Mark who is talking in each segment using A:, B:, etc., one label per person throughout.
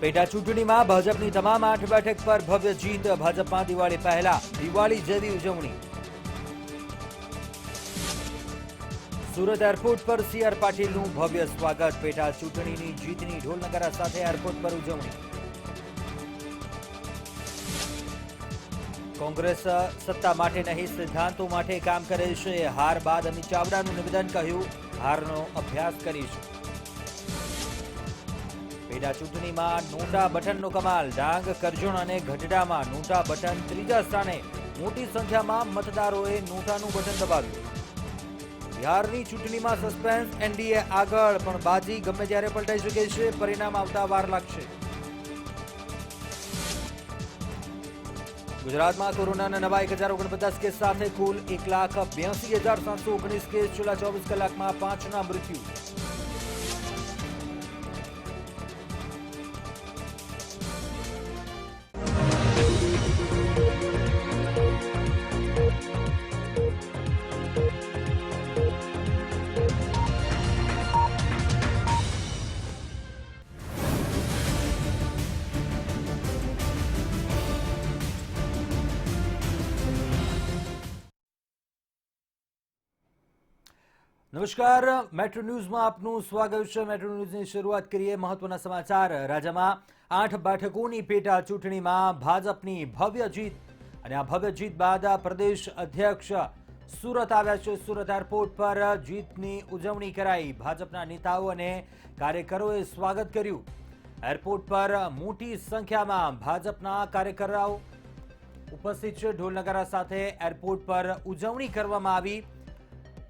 A: પેટા ચૂંટણીમાં ભાજપની તમામ 8 બેઠક પર ભવ્ય જીત. ભાજપમાં દિવાળી પહેલા દિવાળી જેવી ઉજવણી. સુરત એરપોર્ટ પર સી.આર. પાટીલનું ભવ્ય સ્વાગત. પેટા ચૂંટણીની જીતની ઢોલ નગારા સાથે એરપોર્ટ પર ઉજવણી. કોંગ્રેસ સત્તા માટે નહીં સિદ્ધાંતો માટે કામ કરે છે. હાર બાદ અમિત ચાવડાનું નિવેદન. કહ્યું, હારનો અભ્યાસ કરીશું. પેટા ચૂંટણીમાં નોટા બટનનો કમાલ. ડાંગ, કરજણ અને ગઢડામાં નોટા બટન ત્રીજા સ્થાને. મોટી સંખ્યામાં મતદારોએ નોટાનું બટન દબાવ્યું. બિહારની ચૂંટણીમાં સસ્પેન્સ. એનડીએ આગળ, પણ બાજી ગમે ત્યારે પલટાઈ શકે છે. પરિણામ આવતા વાર લાગશે. ગુજરાતમાં કોરોનાના નવા 1049 કેસ સાથે કુલ 1,82,719 કેસ. છેલ્લા 24 કલાકમાં 5ના મૃત્યુ. નમસ્કાર, મેટ્રો ન્યૂઝમાં આપનું સ્વાગત છે. મેટ્રો ન્યૂઝની શરૂઆત કરીએ મહત્વના સમાચાર. રાજ્યમાં 8 બેઠકોની પેટા ચૂંટણીમાં ભાજપની ભવ્ય જીત. અને આ ભવ્ય જીત બાદ પ્રદેશ અધ્યક્ષ સુરત આવ્યા છે. સુરત એરપોર્ટ પર જીતની ઉજવણી કરાઈ. ભાજપના નેતાઓ અને કાર્યકરોએ સ્વાગત કર્યું. એરપોર્ટ પર મોટી સંખ્યામાં ભાજપના કાર્યકરો ઉપસ્થિત છે. ઢોલ નગારા સાથે એરપોર્ટ પર ઉજવણી કરવામાં આવી.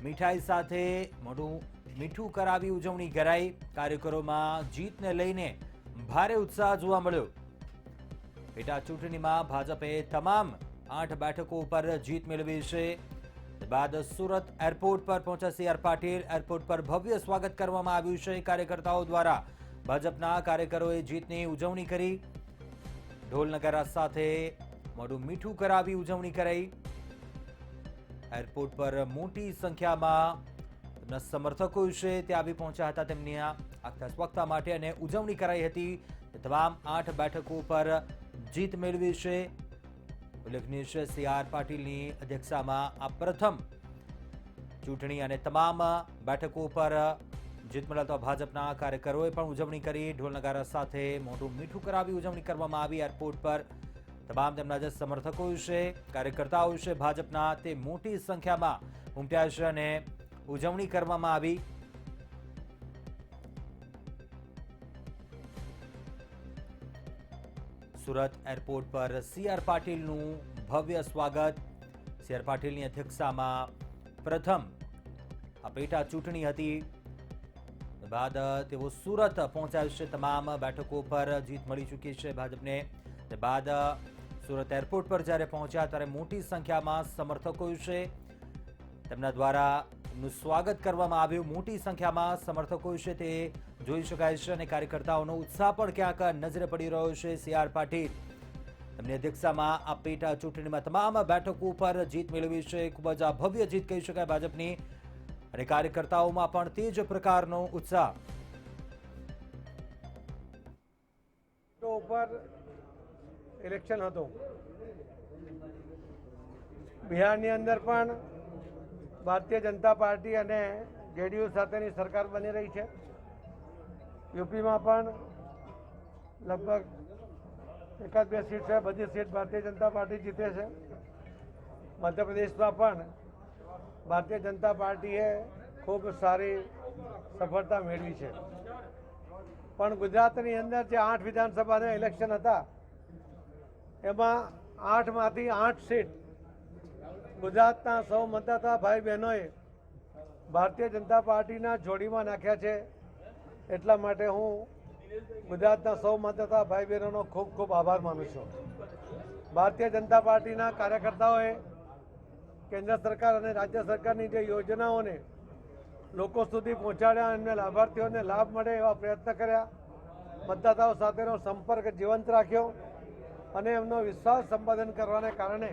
A: મીઠાઈ સાથે મોઢું મીઠું કરાવી ઉજવણી કરાઈ. કાર્યકરોમાં જીતને લઈને ભારે ઉત્સાહ જોવા મળ્યો. પેટા ચૂંટણીમાં ભાજપે તમામ 8 બેઠકો પર જીત મેળવી છે. બાદ સુરત એરપોર્ટ પર પહોંચ્યા સી.આર. પાટીલ. એરપોર્ટ પર ભવ્ય સ્વાગત કરવામાં આવ્યું છે. કાર્યકર્તાઓ દ્વારા ભાજપના કાર્યકરોએ જીતની ઉજવણી કરી. ઢોલ નગારા સાથે મોઢું મીઠું કરાવી ઉજવણી કરાઈ. એરપોર્ટ પર મોટી સંખ્યામાં સમર્થકો છે તે આવી પહોંચ્યા હતા. તેમની આગતા સ્વાગત માટે અને ઉજવણી કરાઈ હતી. તમામ 8 બેઠકો પર જીત મેળવી છે. ઉલ્લેખનીય છે, સી.આર. પાટીલની અધ્યક્ષતામાં આ પ્રથમ ચૂંટણી અને તમામ બેઠકો પર જીત મેળવતા ભાજપના કાર્યકરોએ પણ ઉજવણી કરી. ઢોલ નગારા સાથે મોઢું મીઠું કરાવી ઉજવણી કરવામાં આવી. એરપોર્ટ પર તમામ તેમના જે સમર્થકો છે, કાર્યકર્તાઓ છે ભાજપના, તે મોટી સંખ્યામાં ઉમટ્યા છે અને ઉજવણી કરવામાં આવી. સુરત એરપોર્ટ પર સી.આર. પાટીલનું ભવ્ય સ્વાગત. સી.આર. પાટીલની અધ્યક્ષતામાં પ્રથમ આ પેટા ચૂંટણી હતી. બાદ તેઓ સુરત પહોંચ્યા છે. તમામ બેઠકો પર જીત મળી ચૂકી છે ભાજપને. બાદ સુરત એરપોર્ટ પર જ્યારે પહોંચ્યા ત્યારે મોટી સંખ્યામાં સમર્થકો છે, તેમના દ્વારા સ્વાગત કરવામાં આવ્યું. મોટી સંખ્યામાં સમર્થકો છે તે જોઈ શકાય છે અને કાર્યકર્તાઓનો ઉત્સાહ પણ ક્યાંક નજરે પડી રહ્યો છે. સી.આર. પાટીલ તેમની અધ્યક્ષતામાં આ પેટા ચૂંટણીમાં તમામ બેઠકો પર જીત મેળવી છે. ખૂબ જ ભવ્ય જીત કહી શકાય ભાજપની અને કાર્યકર્તાઓમાં પણ તે જ પ્રકારનો ઉત્સાહ.
B: ઇલેક્શન હતું. બિહારની અંદર પણ ભારતીય જનતા પાર્ટી અને જેડીયુ સાથેની સરકાર બની રહી છે. યુપીમાં પણ લગભગ 1-2 સીટ છે. બધી સીટ ભારતીય જનતા પાર્ટી જીતે છે. મધ્યપ્રદેશમાં પણ ભારતીય જનતા પાર્ટીએ ખૂબ સારી સફળતા મેળવી છે. પણ ગુજરાતની અંદર જે 8 વિધાનસભાના ઇલેક્શન હતા એમાં 8માંથી 8 સીટ ગુજરાતના સૌ મતદાતા ભાઈ બહેનોએ ભારતીય જનતા પાર્ટીના જોડીમાં નાખ્યા છે. એટલા માટે હું ગુજરાતના સૌ મતદાતા ભાઈ બહેનોનો ખૂબ ખૂબ આભાર માનું છું. ભારતીય જનતા પાર્ટીના કાર્યકર્તાઓએ કેન્દ્ર સરકાર અને રાજ્ય સરકારની જે યોજનાઓને લોકો સુધી પહોંચાડ્યા, એમને લાભાર્થીઓને લાભ મળે એવા પ્રયત્ન કર્યા. મતદાતાઓ સાથેનો સંપર્ક જીવંત રાખ્યો અને એમનો વિશ્વાસ સંપાદન કરવાને કારણે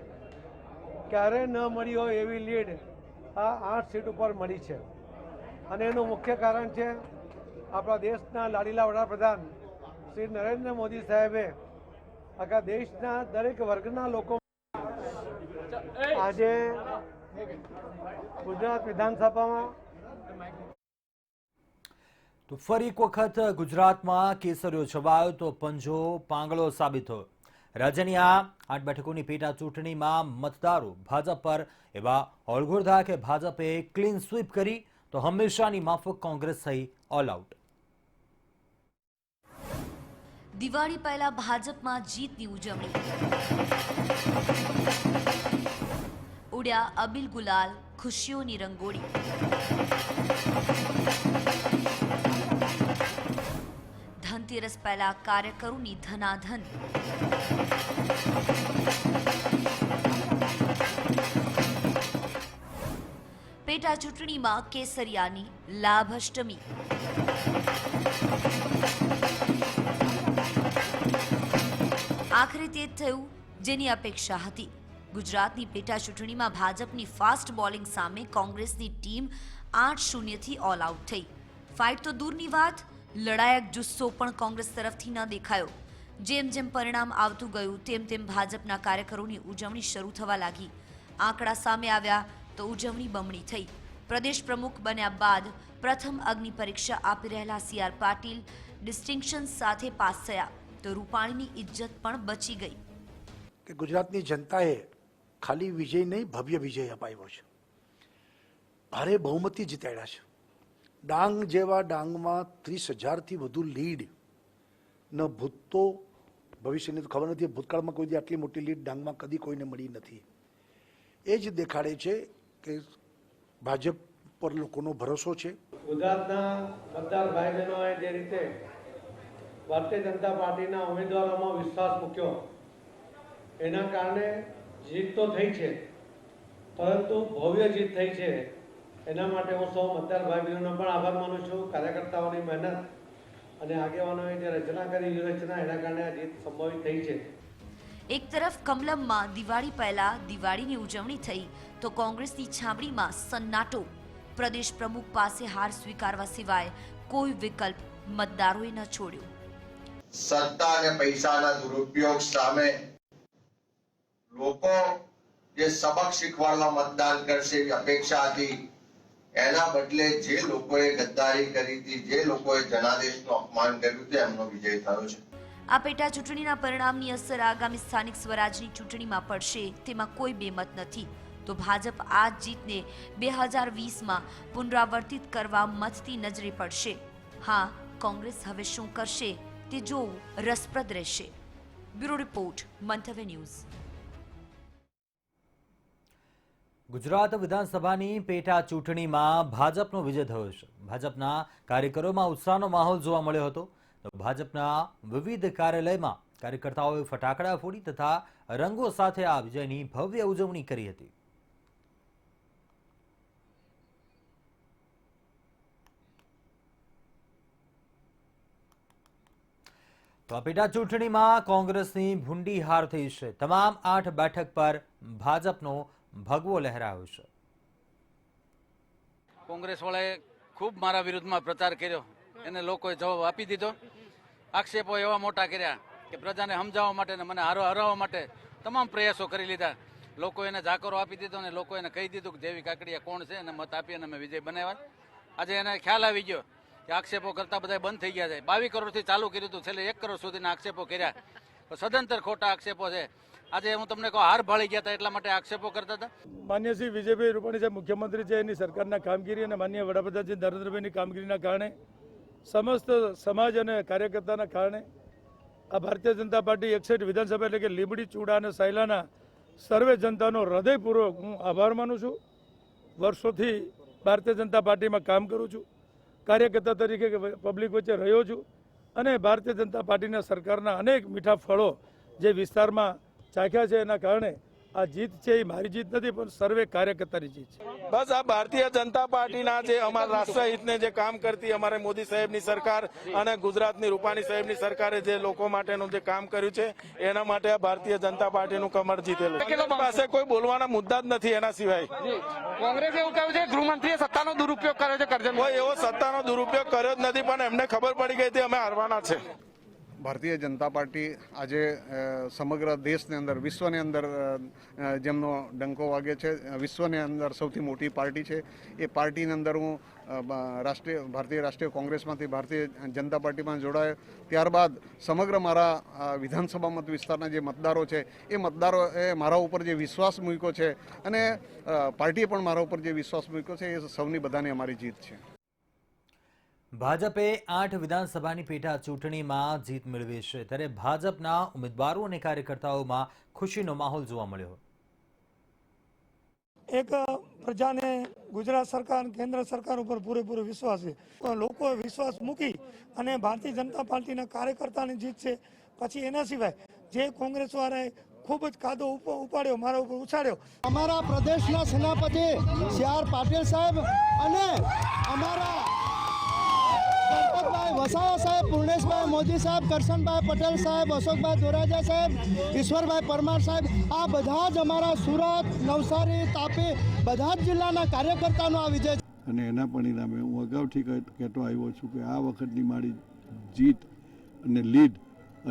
B: ક્યારેય ન મળી હોય એવી લીડ આ 8 સીટ ઉપર મળી છે. અને એનું મુખ્ય કારણ છે આપણા દેશના લાડીલા વડાપ્રધાન શ્રી નરેન્દ્ર મોદી સાહેબે આખા દેશના દરેક વર્ગના લોકો આજે ગુજરાત વિધાનસભામાં
A: તો ફરી એક વખત ગુજરાતમાં કેસરીયો છવાયો તો પંજો પાંગળો સાબિત થયો. રાજ્યની આ 8 બેઠકોની પેટા ચૂંટણીમાં મતદારો ભાજપ પર એવા ઓળઘોળતા કે ભાજપે ક્લીન સ્વીપ કરી તો હંમેશાની માફક કોંગ્રેસ થઈ ઓલ આઉટ.
C: દિવાળી પહેલા ભાજપમાં જીતની ઉજવણી, ઉડ્યા અબિલ ગુલાલ, ખુશીઓની રંગોળી. ધનતેરસ પહેલા કાર્યકરોની ધનાધન. પેટા ચૂંટણીમાં કેસરિયાની લાભ-અષ્ટમી. આખરે તે જ થયું જેની અપેક્ષા હતી. ગુજરાતની પેટા ચૂંટણીમાં ભાજપની ફાસ્ટ બોલિંગ સામે કોંગ્રેસની ટીમ 8-0થી ઓલ આઉટ થઈ. ફાઇટ તો દૂરની વાત, લડાયક જુસ્સો પણ કોંગ્રેસ તરફથી ન દેખાયો. જેમ જેમ પરિણામ આવતું ગયું તેમ તેમ ભાજપના કાર્યકરોની ઉજવણી શરૂ થવા લાગી. આંકડા સામે આવ્યા તો ઉજવણી બમણી થઈ. પ્રદેશ પ્રમુખ બન્યા બાદ પ્રથમ અગ્નિ પરીક્ષા આપી રહેલા CR પાટીલ ડિસ્ટિંક્શન સાથે પાસ થયા તો રૂપાણીની ઇજ્જત પણ બચી ગઈ.
D: કે ગુજરાતની જનતાએ ખાલી વિજય નહીં ભવ્ય વિજય અપાવ્યો છે. ભારે બહુમતી જીતાડ્યા છે. ડાંગ જેવા ડાંગમાં 30,000થી વધુ લીડ ન ભૂતો ભવિષ્યની તો ખબર નથી, ભૂતકાળમાં કોઈ આટલી મોટી લીડ ડાંગમાં કદી કોઈને મળી નથી. એ જ દેખાડે છે કે ભાજપ પર લોકોનો ભરોસો છે.
B: ગુજરાતના મતદાર ભાઈ બહેનોએ જે રીતે ભારતીય જનતા પાર્ટીના ઉમેદવારોમાં વિશ્વાસ મૂક્યો એના કારણે જીત તો થઈ છે, પરંતુ ભવ્ય જીત થઈ છે. એના માટે હું સૌ મતદાર ભાઈ બહેનોનો પણ આભાર માનું છું. કાર્યકર્તાઓની મહેનત અને આગેવાનોએ જે રચના કરી વ્યૂહરચના એના કારણે આ જીત સંભવિત થઈ છે.
C: એક તરફ કમલમમાં દિવાળી પહેલા દિવાળીની ઉજવણી થઈ તો કોંગ્રેસની છાવણીમાં સન્નાટો. પ્રદેશ પ્રમુખ પાસે હાર સ્વીકારવા સિવાય કોઈ વિકલ્પ મતદારોએ ન છોડ્યો.
E: સત્તા અને પૈસાના દુરુપયોગ સામે લોકો જે સબક શીખવાડવા મતદાન કરશે એવી અપેક્ષા હતી, એના બદલે જે લોકોએ ગદ્દારી કરી હતી, જે લોકોએ જનાદેશનું અપમાન કર્યું તે એમનો વિજય થયો છે.
C: આ પેટા ચૂંટણીના પરિણામની અસર આગામી સ્થાનિક સ્વરાજની ચૂંટણીમાં પડશે તેમાં કોઈ બેમત નથી. તો ભાજપ આ જીતને 2020માં પુનરાવર્તિત કરવા મતથી નજરે પડશે. હા, કોંગ્રેસ હવે શું કરશે તે જોવું રસપ્રદ રહેશે. બ્યુરો રિપોર્ટ, મંતવ્ય ન્યૂઝ.
A: ગુજરાત વિધાનસભાની પેટા ચૂંટણીમાં ભાજપનો વિજય થયો છે. ભાજપના કાર્યકરોમાં ઉત્સાહનો માહોલ જોવા મળ્યો હતો. ભાજપના વિવિધ કાર્યાલયમાં કાર્યકર્તાઓએ ફટાકડા ફોડી તથા રંગો સાથે આ વિજયની ભવ્ય ઉજવણી કરી હતી. તો આ પેટા ચૂંટણીમાં કોંગ્રેસની ભૂંડી હાર થઈ છે. તમામ 8 બેઠક પર ભાજપનો ભગવો લહેરાયો છે.
F: કોંગ્રેસ વાળાએ ખૂબ મારા વિરુદ્ધમાં પ્રચાર કર્યો, એને લોકોએ જવાબ આપી દીધો. આક્ષેપો એવા મોટા કર્યા કે પ્રજાને સમજાવવા માટે અને મને હરાવવા માટે તમામ પ્રયાસો કરી લીધા. લોકો એને જાકરો આપી દીધો અને લોકો એને કહી દીધું કે જેવી કાકડીયા કોણ છે અને મત આપી અને અમે વિજય બનાવ્યા. આજે એને ખ્યાલ આવી ગયો કે આક્ષેપો કરતા બધા બંધ થઈ ગયા છે. 22 કરોડથી ચાલુ કર્યું હતું, છેલ્લે 1 કરોડ સુધીના આક્ષેપો કર્યા. સદંતર ખોટા આક્ષેપો છે. આજે હું તમને કહું, હાર ભાળી ગયા હતા એટલા માટે આક્ષેપો કરતા હતા.
G: માન્ય શ્રી વિજયભાઈ રૂપાણી સાહેબ મુખ્યમંત્રી છે, એની સરકારના કામગીરી અને માન્ય વડાપ્રધાન શ્રી નરેન્દ્રભાઈની કામગીરીના કારણે સમસ્ત સમાજ અને કાર્યકર્તાના કારણે આ ભારતીય જનતા પાર્ટી 61 વિધાનસભા એટલે કે લીંબડી, ચૂડા અને સાયલાના સર્વે જનતાનો હૃદયપૂર્વક હું આભાર માનું છું. વર્ષોથી ભારતીય જનતા પાર્ટીમાં કામ કરું છું, કાર્યકર્તા તરીકે પબ્લિક વચ્ચે રહ્યો છું અને ભારતીય જનતા પાર્ટીના સરકારના અનેક મીઠા ફળો જે વિસ્તારમાં ચાખ્યા છે એના કારણે આ જીત છે એ મારી જીત નથી પણ સર્વે કાર્યકર્તાની જીત છે.
H: બસ આ ભારતીય જનતા પાર્ટીના જે અમારા રાષ્ટ્રહિતને જે કામ કરતી અમારે મોદી સાહેબની સરકાર અને ગુજરાતની રૂપાણી સાહેબની સરકારે જે લોકો માટેનું જે કામ કર્યું છે એના માટે આ ભારતીય જનતા પાર્ટીનું કમર જીતેલું. પાસે કોઈ બોલવાના મુદ્દા જ નથી એના સિવાય.
I: કોંગ્રેસે એવું કહ્યું છે ગૃહમંત્રીએ સત્તાનો દુરુપયોગ કર્યો છે.
H: કોઈ એવો સત્તાનો દુરુપયોગ કર્યો જ નથી, પણ એમને ખબર પડી ગઈ હતી અમે હારવાના છે.
J: ભારતીય જનતા પાર્ટી આજે સમગ્ર દેશની અંદર વિશ્વની અંદર જેમનો ડંકો વાગે છે, વિશ્વની અંદર સૌથી મોટી પાર્ટી છે, એ પાર્ટીની અંદર હું ભારતીય રાષ્ટ્રીય કોંગ્રેસમાંથી ભારતીય જનતા પાર્ટીમાં જોડાયો. ત્યારબાદ સમગ્ર મારા વિધાનસભા મત વિસ્તારના જે મતદારો છે એ મતદારોએ મારા ઉપર જે વિશ્વાસ મૂક્યો છે અને પાર્ટીએ પણ મારા ઉપર જે વિશ્વાસ મૂક્યો છે એ સૌની બધાની અમારી જીત છે.
A: ભાજપે 8 વિધાનસભાની પેટા ચૂંટણીમાં જીત મેળવી છે, ત્યારે ભાજપના ઉમેદવારો અને કાર્યકર્તાઓમાં ખુશીનો માહોલ જોવા મળ્યો.
K: એક પ્રજાને ગુજરાત સરકાર કેન્દ્ર સરકાર ઉપર પૂરેપૂરો વિશ્વાસ છે. લોકોએ વિશ્વાસ મૂકી અને ભારતીય જનતા પાર્ટીના કાર્યકર્તાની જીત છે. પછી એના સિવાય જે કોંગ્રેસ વાળાએ ખૂબ જ કાદો ઉપાડ્યો, મારા ઉપર ઉછાળ્યો.
L: અમારા પ્રદેશના સેનાપતિ સી.આર. પાટીલ સાહેબ અને અમારા ગણપતભાઈ વસાવા સાહેબ, પૂર્ણેશભાઈ મોદી સાહેબ, કરશનભાઈ પટેલ સાહેબ, અશોકભાઈ ધોરાજા સાહેબ, ઈશ્વરભાઈ પરમાર સાહેબ, આ બધા જ અમારા સુરત, નવસારી, તાપી બધા જ જિલ્લાના કાર્યકર્તાનો આ વિજય છે.
M: અને એના પરિણામે હું અગાઉથી કહેતો આવ્યો છું કે આ વખતની મારી જીત અને લીડ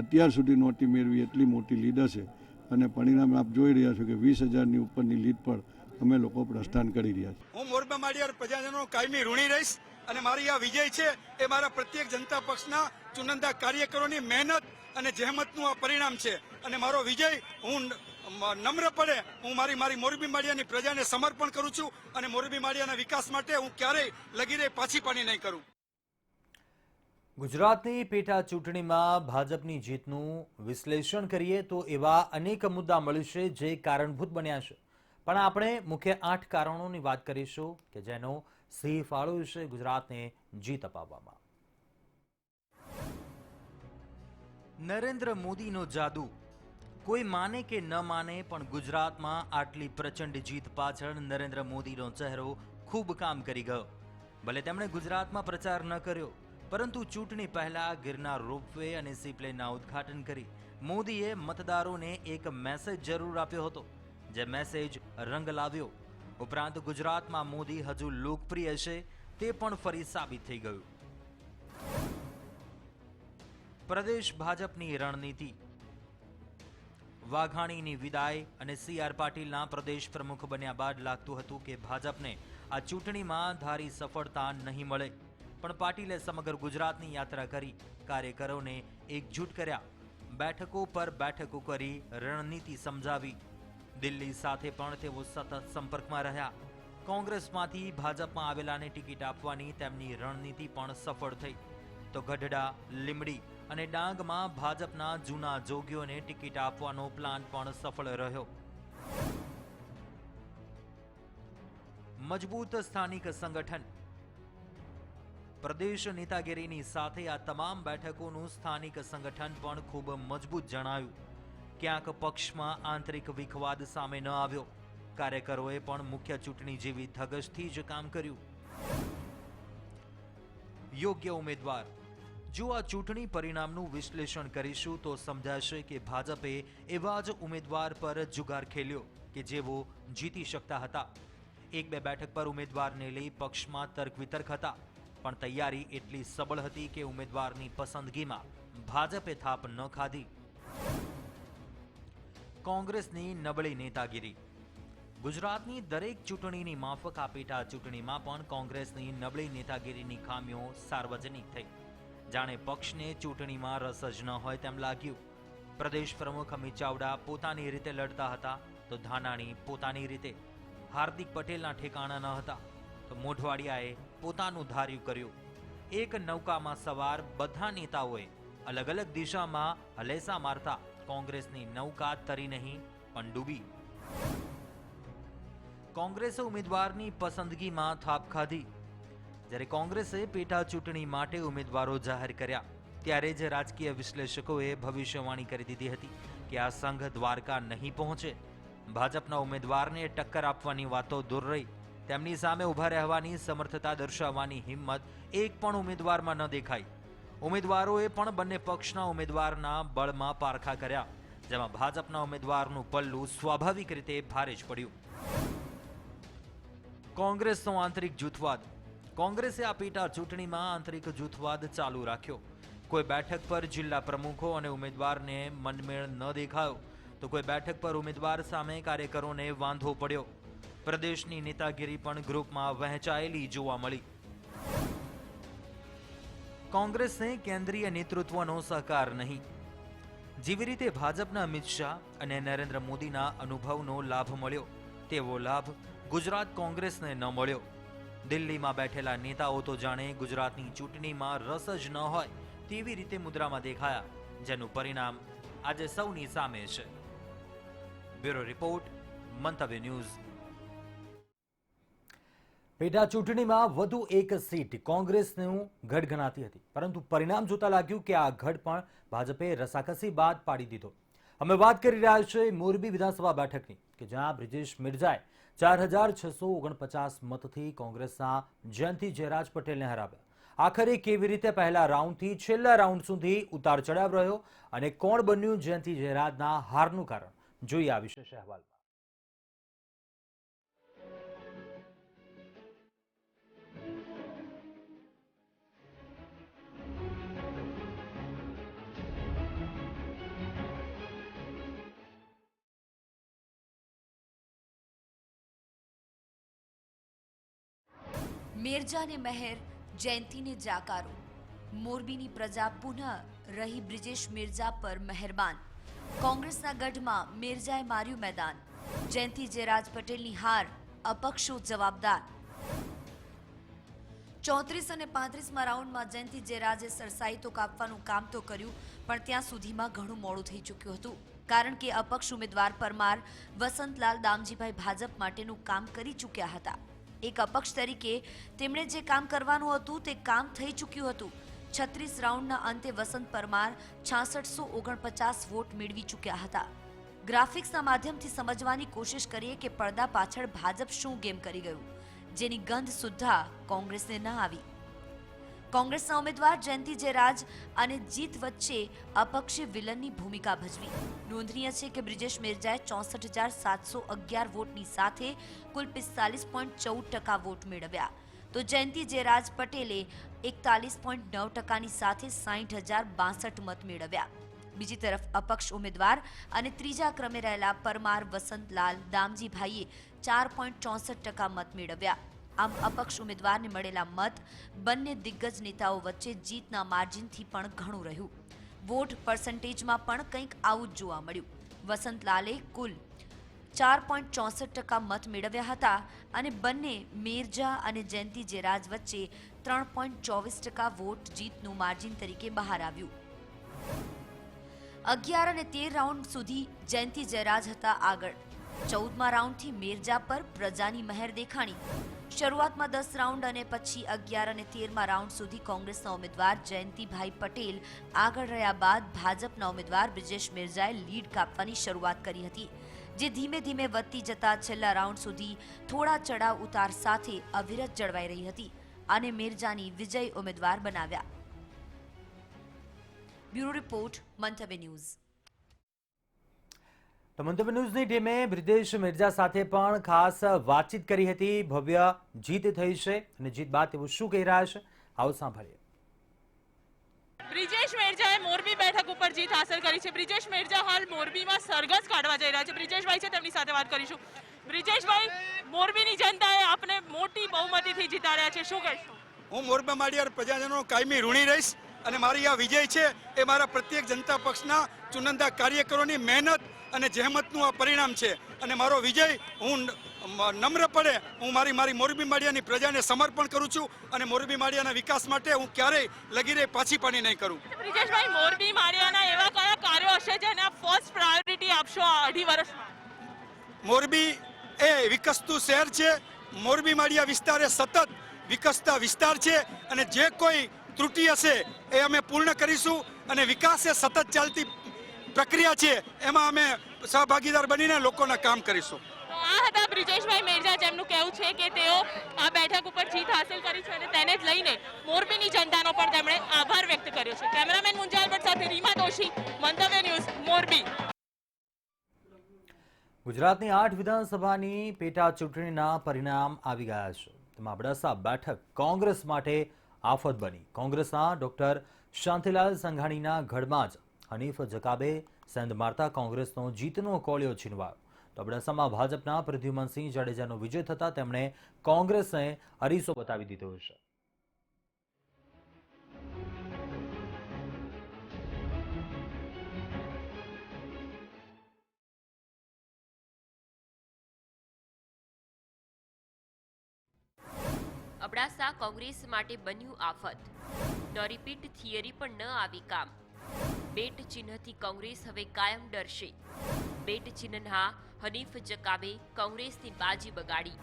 M: અત્યાર સુધી નહોતી મેળવી એટલી મોટી લીડ હશે. અને પરિણામે આપ જોઈ રહ્યા છો કે 20,000ની ઉપરની લીડ પર અમે લોકો પ્રસ્થાન કરી રહ્યા છીએ.
N: હું મોરબા માળિયાર પ્રજાજનો કાયમી ઋણી રહીશ અને મારી આ વિજય છે એ મારા પ્રત્યેક જનતા પક્ષના ચુનંદા કાર્યકરોની મહેનત અને જહેમતનું આ પરિણામ છે. અને મારો વિજય હું નમ્રપણે હું મારી મોરબી માળિયાની પ્રજાને સમર્પણ કરું છું અને મોરબી માળિયાના વિકાસ માટે હું ક્યારેય લગીરે પાછી પાણી નહીં કરું.
A: ગુજરાતની પેટા ચૂંટણીમાં ભાજપની જીતનું વિશ્લેષણ કરીએ તો એવા અનેક મુદ્દા મળશે જે કારણભૂત બન્યા છે, પણ આપણે મુખ્ય 8 કારણોની વાત કરીશું કે જેનો સિંહ ફાળો છે ગુજરાતને જીત અપાવવામાં. નરેન્દ્ર મોદીનો જાદુ. કોઈ માને કે ન માને પણ ગુજરાતમાં આટલી પ્રચંડ જીત પાછળ નરેન્દ્ર મોદીનો ચહેરો ખૂબ કામ કરી ગયો. ભલે તેમણે ગુજરાતમાં પ્રચાર ન કર્યો, પરંતુ ચૂંટણી પહેલા ગિરનાર રોપવે અને સીપ્લેનના ઉદ્ઘાટન કરી મોદીએ મતદારોને એક મેસેજ જરૂર આપ્યો હતો, જે મેસેજ રંગ લાવ્યો. ઉપરાંત ગુજરાતમાં મોદી હજુ લોકપ્રિય છે તે પણ ફરી સાબિત થઈ ગયું. પ્રદેશ ભાજપની રણનીતિ. વાઘાણીની વિદાય અને સી.આર. પાટીલના પ્રદેશ પ્રમુખ બન્યા બાદ લાગતું હતું કે ભાજપને આ ચૂંટણીમાં ધારી સફળતા નહીં મળે, પણ પાટીલે સમગ્ર ગુજરાતની યાત્રા કરી કાર્યકરોને એકજૂટ કર્યા, બેઠકો પર બેઠકો કરી રણનીતિ સમજાવી. દિલ્હી સાથે પણ તેઓ સતત સંપર્કમાં રહ્યા. કોંગ્રેસમાંથી ભાજપમાં આવેલાને ટિકિટ આપવાની તેમની રણનીતિ પણ સફળ થઈ. તો ગઢડા, લીંબડી અને ડાંગમાં ભાજપના જૂના જોગીઓને ટિકિટ આપવાનો પ્લાન પણ સફળ રહ્યો. મજબૂત સ્થાનિક સંગઠન. પ્રદેશ નેતાગીરીની સાથે આ તમામ બેઠકોનું સ્થાનિક સંગઠન પણ ખૂબ મજબૂત જણાયું. ક્યાંક પક્ષમાં આંતરિક વિખવાદ સામે ન આવ્યો. કાર્યકરોએ પણ મુખ્ય ચૂંટણી જેવી ધગશથી જ કામ કર્યું. યોગ્ય ઉમેદવાર. જો આ ચૂંટણી પરિણામનું વિશ્લેષણ કરીશું તો સમજાશે કે ભાજપે એવા જ ઉમેદવાર પર જુગાર ખેલ્યો કે જેઓ જીતી શકતા હતા. 1-2 બેઠક પર ઉમેદવારને લઈ પક્ષમાં તર્ક વિતર્ક હતા, પણ તૈયારી એટલી સબળ હતી કે ઉમેદવારની પસંદગીમાં ભાજપે થાપ ન ખાધી. કોંગ્રેસની નબળી નેતાગીરી. ગુજરાતની દરેક ચૂંટણીની માફક આ પેટા ચૂંટણીમાં પણ કોંગ્રેસની નબળી નેતાગીરીની ખામીઓ સાર્વજનિક થઈ. જાણે પક્ષને ચૂંટણીમાં રસ જ ન હોય તેમ લાગ્યું. પ્રદેશ પ્રમુખ અમિત ચાવડા પોતાની રીતે લડતા હતા, તો ધાનાણી પોતાની રીતે. હાર્દિક પટેલના ઠેકાણા ન હતા, તો મોઢવાડિયાએ પોતાનું ધાર્યું કર્યું. એક નૌકામાં સવાર બધા નેતાઓએ અલગ અલગ દિશામાં હલેસા મારતા કોંગ્રેસની નૌકા તરી નહીં પણ ડૂબી. કોંગ્રેસે ઉમેદવારની પસંદગીમાં થાપ ખાધી. જ્યારે કોંગ્રેસે પેટા ચૂંટણી માટે ઉમેદવારો જાહેર કર્યા, ત્યારે જ રાજકીય વિશ્લેષકોએ ભવિષ્યવાણી કરી દીધી હતી કે આ સંઘ દ્વારકા નહીં પહોંચે. ભાજપના ઉમેદવારને ટક્કર આપવાની વાતો દૂર રહી. તેમની સામે ઊભા રહેવાની સમર્થતા દર્શાવવાની હિંમત એક પણ ઉમેદવારમાં ન દેખાઈ. ઉમેદવારોએ પણ બંને પક્ષના ઉમેદવારના બળમાં પારખા કર્યા, જેમાં ભાજપના ઉમેદવારનું પલ્લું સ્વાભાવિક રીતે ભારે જ પડ્યું. કોંગ્રેસનો આંતરિક જૂથવાદ. કોંગ્રેસે આ પેટા ચૂંટણીમાં આંતરિક જૂથવાદ ચાલુ રાખ્યો. કોઈ બેઠક પર જિલ્લા પ્રમુખો અને ઉમેદવારને મનમેળ ન દેખાયો તો કોઈ બેઠક પર ઉમેદવાર સામે કાર્યકરોને વાંધો પડ્યો. પ્રદેશની નેતાગીરી પણ ગ્રુપમાં વહેંચાયેલી જોવા મળી. કોંગ્રેસને કેન્દ્રીય નેતૃત્વનો સહકાર નહીં. જેવી રીતે ભાજપના અમિત શાહ અને નરેન્દ્ર મોદીના અનુભવનો લાભ મળ્યો તેવો લાભ ગુજરાત કોંગ્રેસને ન મળ્યો. દિલ્હીમાં બેઠેલા નેતાઓ તો જાણે ગુજરાતની ચૂંટણીમાં રસ જ ન હોય તેવી રીતે મુદ્રામાં દેખાયા, જેનું પરિણામ આજે સૌની સામે છે. બ્યુરો રિપોર્ટ, મંતવ્ય ન્યૂઝ. પેટા ચૂંટણીમાં વધુ એક સીટ કોંગ્રેસનું ગઢ ગણાતી હતી, પરંતુ પરિણામ જોતા લાગ્યું કે આ ગઢ પણ ભાજપે રસાકસી બાદ પાડી દીધો. અમે વાત કરી રહ્યા છીએ મોરબી વિધાનસભા બેઠકની, કે જ્યાં બ્રિજેશ મિર્જાએ 4649 મતથી કોંગ્રેસના જયંતિ જયરાજ પટેલને હરાવ્યા. આખરે કેવી રીતે પહેલા રાઉન્ડથી છેલ્લા રાઉન્ડ સુધી ઉતાર ચઢાવ રહ્યો અને કોણ બન્યું જયંતિ જયરાજના હારનું કારણ, જોઈએ આ વિશેષ અહેવાલમાં.
C: મેરજાને મહેર, જયંતીને જાકારો. મોરબીની પ્રજા પુનઃ રહી બ્રિજેશ મિર્જા પર મહેરબાન. કોંગ્રેસના ગઢમાં મિર્જાએ માર્યું મેદાન. જયંતી જયરાજ પટેલની હાર, અપક્ષો જવાબદાર. 34 અને 35માં રાઉન્ડમાં જયંતી જયરાજે સરસાઈ તો કાપવાનું કામ તો કર્યું, પણ ત્યાં સુધીમાં ઘણું મોડું થઈ ચૂક્યું હતું, કારણ કે અપક્ષ ઉમેદવાર પરમાર વસંતલાલ દામજીભાઈ ભાજપ માટેનું કામ કરી ચૂક્યા હતા. એક અપક્ષ તરીકે તેમણે જે કામ કરવાનું હતું તે કામ થઈ ચૂક્યું હતું. 36 રાઉન્ડના અંતે વસંત પરમાર 6649 વોટ મેળવી ચૂક્યા હતા. ગ્રાફિક્સના માધ્યમથી સમજવાની કોશિશ કરીએ કે પડદા પાછળ ભાજપ શું ગેમ કરી ગયું, જેની ગંધ સુદ્ધા કોંગ્રેસને ન આવી. કોંગ્રેસના ઉમેદવાર જયંતિ જયરાજ અને જીત વચ્ચે અપક્ષે વિલનની ભૂમિકા ભજવી. નોંધનીય છે કે બ્રિજેશ મિર્જાએ 64,711 વોટની સાથે કુલ 45.14% વોટ મેળવ્યા, તો જયંતિ જયરાજ પટેલે 41.9%ની સાથે 60,062 મત મેળવ્યા. બીજી તરફ અપક્ષ ઉમેદવાર અને ત્રીજા ક્રમે રહેલા પરમાર વસંતલાલ દામજીભાઈએ 4.64% મત મેળવ્યા. આમ અપક્ષ ઉમેદવારને મળેલા મત બંને દિગ્ગજ નેતાઓ વચ્ચે જીતના માર્જિનથી પણ ઘણું રહ્યું. વોટ પર્સન્ટેજમાં પણ કંઈક આવું જ જોવા મળ્યું. વસંતલાલે કુલ 4.64% મત મેળવ્યા હતા અને બંને મેરજા અને જયંતિ જયરાજ વચ્ચે 3.24% વોટ જીતનું માર્જિન તરીકે બહાર આવ્યું. 11 અને 13 રાઉન્ડ સુધી જયંતિ જયરાજ હતા આગળ. 14મા રાઉન્ડથી મેરજા પર પ્રજાની મહેર દેખાણી. શરૂઆતમાં 10 રાઉન્ડ અને પછી 11 અને 13મા રાઉન્ડ સુધી કોંગ્રેસના ઉમેદવાર જયંતિભાઈ પટેલ આગળ રહ્યા બાદ ભાજપના ઉમેદવાર બ્રિજેશ મિર્જાએ લીડ કાપવાની શરૂઆત કરી હતી, જે ધીમે ધીમે વધતી જતા છેલ્લા રાઉન્ડ સુધી થોડા ચડાવ ઉતાર સાથે અવિરત જળવાઈ રહી હતી અને મિર્જાની વિજય ઉમેદવાર બનાવ્યા. બ્યુરો રિપોર્ટ, મંતવ્ય ન્યૂઝ.
A: તો મંતવ્ય ન્યૂઝની ટીમે બ્રિજેશ મિર્જા સાથે પણ ખાસ વાતચીત કરી હતી. ભવ્ય જીત થઈ છે અને જીત બાદ તેઓ શું કહી રહ્યા છે, આવો સાંભળીએ.
O: બ્રિજેશ મિર્જાએ મોરબી બેઠક ઉપર જીત હાંસલ કરી છે. બ્રિજેશ મિર્જા હાલ મોરબીમાં સરઘસ કાઢવા જઈ રહ્યા છે. બ્રિજેશભાઈ છે, તેમની સાથે વાત કરીશું. બ્રિજેશભાઈ, મોરબીની જનતાએ આપને મોટી બહુમતીથી જીતાડ્યા છે, શું કહેશો?
N: હું મોરબી માળિયાર પ્રજાજનો કાયમી ઋણી રહીશ અને મારી આ વિજય છે એ મારા પ્રત્યેક જનતા પક્ષના ચુનંદા કાર્યકરોની મહેનત અને જહેમતનું આ પરિણામ છે. અને મારો વિજય હું નમ્રપણે હું મારી મોરબી માળિયાની પ્રજાને સમર્પણ કરું છું અને મોરબી માળિયાના વિકાસ માટે હું ક્યારેય લગીરે પાછી પાણી નહીં કરું.
O: બ્રિજેશભાઈ, મોરબી માળિયાના એવા કયા કાર્યો હશે જેને આપ ફર્સ્ટ પ્રાયોરિટી આપશો આ 2.5 વર્ષમાં?
N: મોરબી એ વિકસતું શહેર છે. મોરબી માળિયા વિસ્તાર એ સતત વિકસતા વિસ્તાર છે અને જે કોઈ ત્રુટિ હશે એ અમે પૂર્ણ કરીશું અને વિકાસ એ સતત ચાલતી પ્રક્રિયા છે, એમાં અમે સહભાગીદાર બનીને લોકોના કામ કરીશું.
O: આ હતા બ્રિજેશભાઈ મિર્જા, જેમનું કહેવું છે કે તેઓ આ બેઠક ઉપર જીત હાંસલ કરી છે અને તેને જ લઈને મોરબીની જનતાનો પણ તેમણે આભાર વ્યક્ત કર્યો છે. કેમેરામેન મુંજાલ ભટ્ટ સાથે રીમા દોશી, મંતવ્ય ન્યૂઝ, મોરબી.
A: ગુજરાતની 8 વિધાનસભાની પેટા ચૂંટણીના પરિણામ આવી ગયા છે. તેમાં અબડાસા બેઠક કોંગ્રેસ માટે આફત બની. કોંગ્રેસના ડોક્ટર શાંતિલાલ સંઘાણીના ગઢમાં જ હનીફ જકાબે સેંધ મારતા કોંગ્રેસનો જીતનો કોળિયો છીનવાયો. તો અબડાસામાં ભાજપના પ્રદ્યુમનસિંહ જાડેજાનો વિજય થતા તેમણે કોંગ્રેસને અરીસો બતાવી દીધો છે.
P: અબડાસા કોંગ્રેસ માટે બન્યું આફત. નો રિપીટ થિયરી પણ ન આવી કામ. બેટ ચિહ્નથી કોંગ્રેસ હવે કાયમ ડરશે. બેટ ચિહ્નના હનીફ જકાબે કોંગ્રેસની બાજી બગાડી.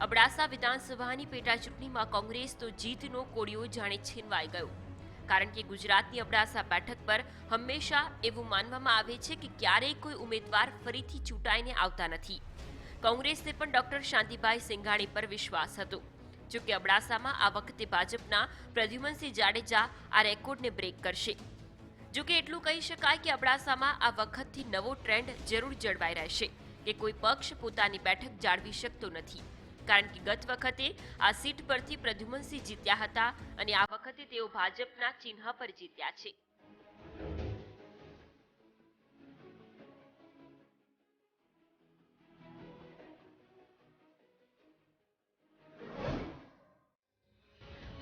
P: અબડાસા વિધાનસભાની પેટા ચૂંટણીમાં કોંગ્રેસ તો જીતનો કોળિયો જાણે છીનવાઈ ગયો. કારણ કે ગુજરાતની અબડાસા બેઠક પર હંમેશા એવું માનવામાં આવે છે કે ક્યારેય કોઈ ઉમેદવાર ફરીથી ચૂંટાઈને આવતા નથી. કોંગ્રેસને પણ ડોક્ટર શાંતિભાઈ સિંઘાણી પર વિશ્વાસ હતો. જોકે અબડાસામાં આ વખતે ભાજપના પ્રદ્યુમનસિંહ જાડેજા આ રેકોર્ડને બ્રેક કરશે. જોકે એટલું કહી શકાય કે અબડાસામાં આ વખતથી નવો ટ્રેન્ડ જરૂર જળવાઈ રહેશે કે કોઈ પક્ષ પોતાની બેઠક જાળવી શકતો નથી. કારણ કે ગત વખતે આ સીટ પરથી પ્રદ્યુમનસિંહ જીત્યા હતા અને આ વખતે તેઓ ભાજપના ચિહ્ન પર જીત્યા છે.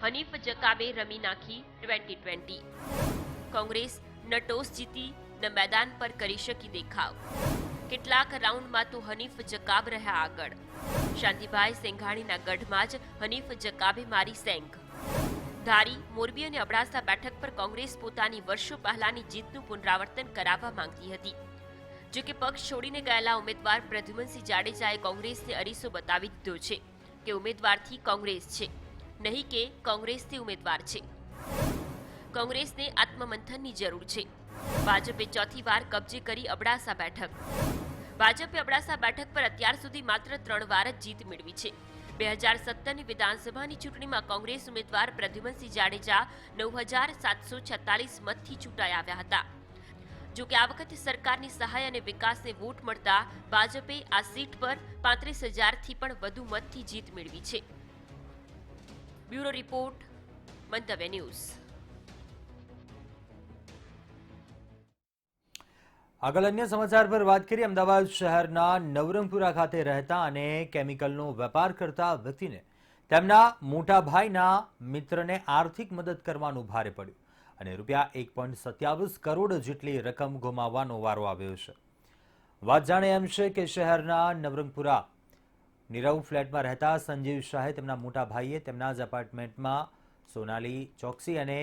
P: હનીફ જકાબે રમી નાખી 2020. કોંગ્રેસ ન ટોસ જીતી ન મેદાન પર કરી શકી દેખાવ. કેટલાક રાઉન્ડમાં તો હનીફ જકાબ રહ્યા આગળ. શાંતિભાઈ સિંઘાણીના ગઢમાં જ હનીફ જકાબે મારી સેંક. ધારી, મોરબી અને અબડાસા બેઠક પર કોંગ્રેસ પોતાની વર્ષો પહેલાની જીતનું પુનરાવર્તન કરાવવા માંગતી હતી. જો કે પક્ષ છોડીને ગયેલા ઉમેદવાર પ્રદ્યુમનસિંહ જાડેજાએ કોંગ્રેસને અરીસો બતાવી દીધો છે કે ઉમેદવારથી કોંગ્રેસ છે, નહીં કે કોંગ્રેસથી ઉમેદવાર છે. કોંગ્રેસને આત્મમંથનની જરૂર છે. ભાજપે ચોથી વાર કબજે કરી અબડાસા બેઠક. ભાજપે અબડાસા બેઠક પર અત્યાર સુધી માત્ર 3 વાર જ જીત મેળવી છે. 2017ની વિધાનસભાની ચૂંટણીમાં કોંગ્રેસ ઉમેદવાર પ્રદ્યુમનસિંહ જાડેજા 9,746 મતથી ચૂંટાઈ આવ્યા હતા. જો કે આ વખતે સરકારની સહાય અને વિકાસને વોટ મળતા ભાજપે આ સીટ પર 35,000થી પણ વધુ મતથી જીત મેળવી છે. બ્યુરો રિપોર્ટ, મંતવ્ય ન્યૂઝ.
A: આગળ અન્ય સમાચાર પર વાત કરીએ. અમદાવાદ શહેરના નવરંગપુરા ખાતે રહેતા અને કેમિકલનો વેપાર કરતા વ્યક્તિને તેમના મોટા ભાઈના મિત્રને આર્થિક મદદ કરવાનું ભારે પડ્યું અને ₹1.27 કરોડ જેટલી રકમ ગુમાવવાનો વારો આવ્યો છે. વાત જાણે એમ છે કે શહેરના નવરંગપુરા નીરવ ફ્લેટમાં રહેતા સંજીવ શાહે તેમના મોટા ભાઈએ તેમના જ એપાર્ટમેન્ટમાં સોનાલી ચોકસી અને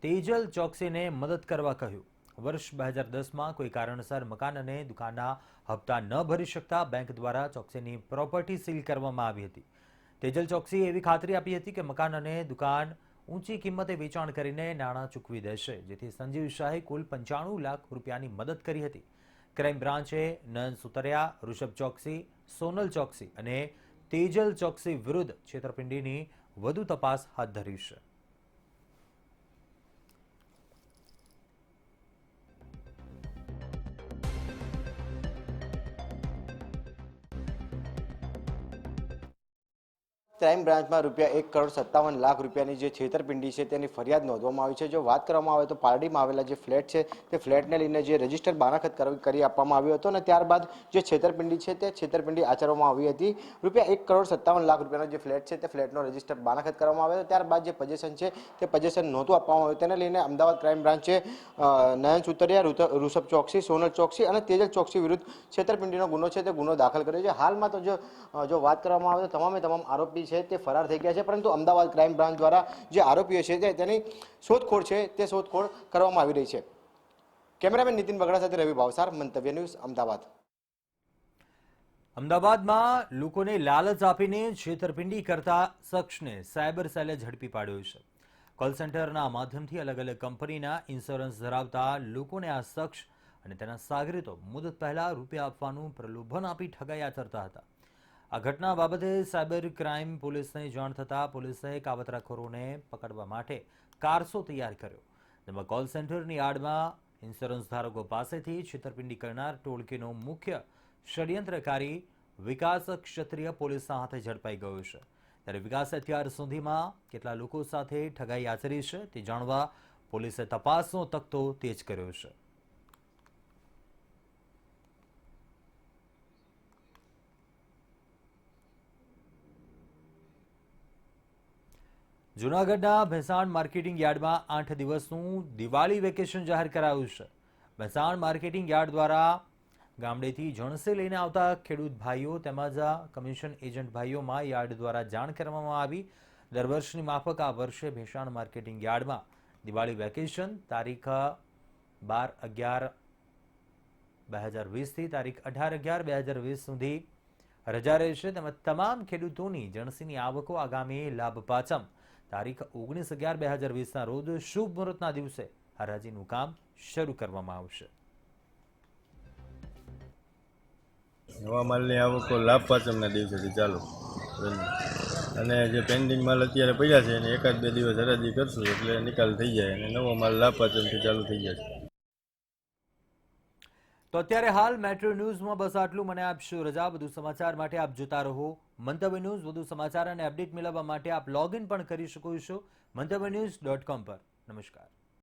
A: તેજલ ચોકસીને મદદ કરવા કહ્યું. વર્ષ 2010માં કોઈ કારણસર મકાન અને દુકાનના હપ્તા ન ભરી શકતા બેંક દ્વારા ચોકસીની પ્રોપર્ટી સીલ કરવામાં આવી હતી. તેજલ ચોકસીએ એવી ખાતરી આપી હતી કે મકાન અને દુકાન ઊંચી કિંમતે વેચાણ કરીને નાણાં ચૂકવી દેશે, જેથી સંજીવ શાહે કુલ 95 લાખ રૂપિયાની મદદ કરી હતી. ક્રાઇમ બ્રાન્ચે નયન સુતરિયા, ઋષભ ચોકસી, સોનલ ચોકસી અને તેજલ ચોકસી વિરુદ્ધ છેતરપિંડીની વધુ તપાસ હાથ ધરી છે.
Q: ક્રાઇમ બ્રાન્ચમાં ₹1.57 કરોડ જે છેતરપિંડી છે તેની ફરિયાદ નોંધવામાં આવી છે. જો વાત કરવામાં આવે તો પારડીમાં આવેલા જે ફ્લેટ છે તે ફ્લેટને લઈને જે રજીસ્ટર બાનાખત કરી આપવામાં આવ્યો હતો અને ત્યારબાદ જે છેતરપિંડી છે તે છેતરપિંડી આચરવામાં આવી હતી. ₹1.57 કરોડ જે ફ્લેટ છે તે ફ્લેટનો રજીસ્ટર બાનાખત કરવામાં આવ્યો હતો. ત્યારબાદ જે પોઝેશન છે તે પોઝેશન નહોતું આપવામાં આવ્યું. તેને લઈને અમદાવાદ ક્રાઇમ બ્રાન્ચે નયન સુતરિયા, ઋષભ ચોકસી, સોનલ ચોકસી અને તેજલ ચોકસી વિરુદ્ધ છેતરપિંડીનો ગુનો છે તે ગુનો દાખલ કર્યો છે. હાલમાં તો જો વાત કરવામાં આવે તો તમામ આરોપી છે તે ફરાર થઈ ગયા છે, પરંતુ અમદાવાદ ક્રાઇમ બ્રાન્ચ દ્વારા જે આરોપીઓ છે તેની શોધખોળ છે તે શોધખોળ કરવામાં આવી રહી છે. કેમેરામેન નીતિન બગડા સાથે રવિ ભાવસાર, મંતવ્ય ન્યૂઝ, અમદાવાદ.
A: અમદાવાદમાં લોકોને લાલચ આપીને છેતરપિંડી કરતા શખ્સને સાયબર સેલે ઝડપી પાડ્યો છે. કોલ સેન્ટરના માધ્યમથી અલગ અલગ કંપનીના ઇન્સ્યોરન્સ ધરાવતા લોકોને આ શખ્સ અને તેના સાગરીતો મુદત પહેલા રૂપિયા આપવાનું પ્રલોભન આપી ઠગાઈ આચરતા હતા. આ ઘટના બાબતે સાયબર ક્રાઇમ પોલીસને જાણ થતાં પોલીસે કાવતરાખોરોને પકડવા માટે કારસો તૈયાર કર્યો. જેમાં કોલ સેન્ટરની આડમાં ઇન્સ્યોરન્સ ધારકો પાસેથી છેતરપિંડી કરનાર ટોળકીનો મુખ્ય ષડયંત્રકારી વિકાસ ક્ષત્રિય પોલીસના હાથે ઝડપાઈ ગયો છે. ત્યારે વિકાસે અત્યાર સુધીમાં કેટલા લોકો સાથે ઠગાઈ આચરી છે તે જાણવા પોલીસે તપાસનો તખતો તેજ કર્યો છે. જૂનાગઢના ભેસાણ માર્કેટિંગ યાર્ડમાં 8 દિવસનું દિવાળી વેકેશન જાહેર કરાયું છે. ભેસાણ માર્કેટિંગ યાર્ડ દ્વારા ગામડેથી જણસે લઈને આવતા ખેડૂત ભાઈઓ તેમજ કમિશન એજન્ટ ભાઈઓમાં યાર્ડ દ્વારા જાણ કરવામાં આવી. દર વર્ષની માફક આ વર્ષે ભેસાણ માર્કેટિંગ યાર્ડમાં દિવાળી વેકેશન તારીખ 12/11/2020 થી તારીખ 18/11/2020 સુધી રજા રહેશે. તેમજ તમામ ખેડૂતોની જણસીની આવકો આગામી લાભ પાંચમ તારીખ 19/11/2020 રોજ શુભ મુહૂર્તના દિવસે હરાજીનું કામ શરૂ કરવામાં આવશે.
R: નવા માલની આવકો લાભ પાંચમના દિવસેથી ચાલુ અને જે પેન્ડિંગ માલ અત્યારે પડ્યા છે એને 1-2 દિવસ હરાજી કરશું એટલે નિકાલ થઈ જાય અને નવો માલ લાભ પાંચમથી ચાલુ થઈ જશે.
A: તો અત્યારે હાલ મેટ્રો ન્યૂઝમાં બસ આટલું. મને આપશો રજા. વધુ સમાચાર માટે આપ જોતા રહો મંતવ્ય ન્યૂઝ. વધુ સમાચાર અને અપડેટ મેળવવા માટે આપ લોગિન પણ કરી શકો છો મંતવ્યન્યૂઝ.com પર. નમસ્કાર.